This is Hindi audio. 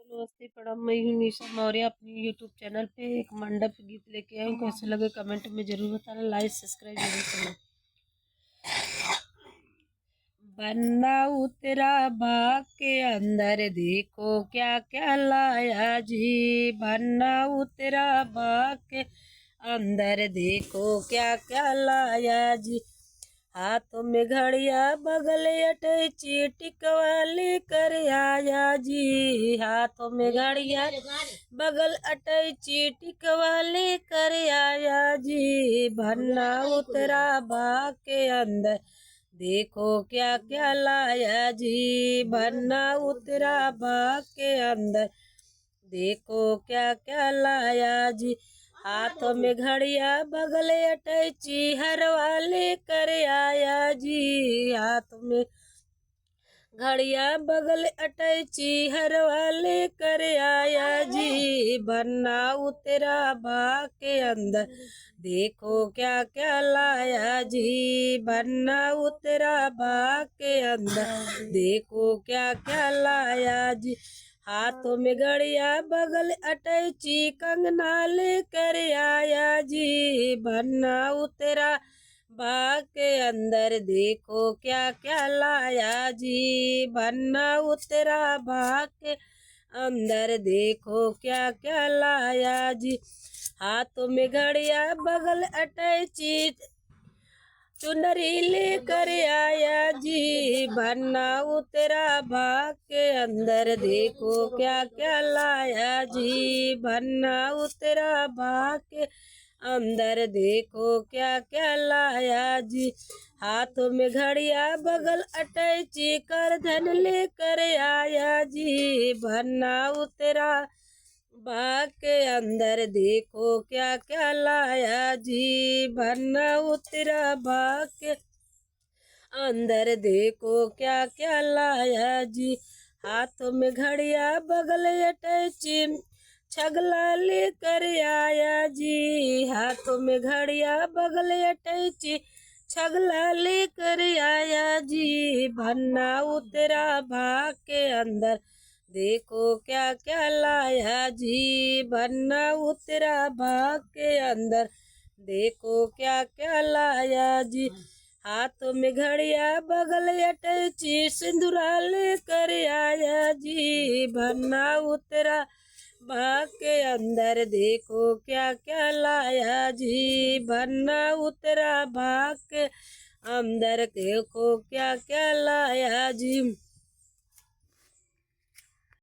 नमस्ते प्रणाम। मैं हूँ निशा मौर्य, अपनी यूट्यूब चैनल पे एक मंडप गीत लेके आई हूँ। कैसे लगे कमेंट में जरूर बताना, लाइक सब्सक्राइब जरूर करना। बन्ना उतरा बाग के अंदर, देखो क्या क्या लाया जी। बन्ना उतरा बाग के अंदर, देखो क्या क्या लाया जी। हाथों में घड़िया बगल अटैची टिकवा लेकर आया जी। हाथों में घड़िया बगल अटैची टिकवा लेकर आया जी। भन्ना उतरा बाग के अंदर, देखो क्या क्या लाया जी। भन्ना उतरा बाग के अंदर, देखो क्या क्या लाया जी। हाथों में घड़िया बगल अटैची हरवा लेकर आया जी। हाथ में घड़िया बगल अटैची हरवा लेकर आया जी। भन्ना उतरा बाग के अंदर, देखो क्या क्या लाया जी। भन्ना उतरा बाग के अंदर, देखो क्या क्या लाया जी। हाथों में घड़िया बगल अटैची कंगना लेकर आया जी। भन्ना उतरा बाग के अंदर, देखो क्या क्या लाया जी। भन्ना उतरा बाग के अंदर, देखो क्या क्या लाया जी। हाथों में घड़िया बगल अटैची चुनरी लेकर आया जी। भन्ना उतरा बाग के अंदर, देखो क्या क्या लाया जी। भन्ना उतरा बाग के अंदर, देखो क्या क्या लाया जी। हाथों में घड़िया बगल अटैची कर धन लेकर आया जी। भन्ना उतरा बाग के अंदर, देखो क्या क्या लाया जी। भन्ना उतरा बाग के अंदर, देखो क्या क्या लाया जी। हाथों में घड़िया बगल अटैची छगला लेकर आया जी। हाथों में घड़िया बगल अटैची छगला लेकर आया जी। भन्ना उतरा बाग के अंदर, देखो क्या क्या लाया जी। भन्ना उतरा बाग के अंदर, देखो क्या क्या लाया जी। हाथों में घड़िया बगल अटैची सिंदूरा लेकर आया जी। भन्ना उतरा बाग के अंदर, देखो क्या क्या लाया जी। भन्ना उतरा बाग के अंदर, देखो क्या क्या लाया जी।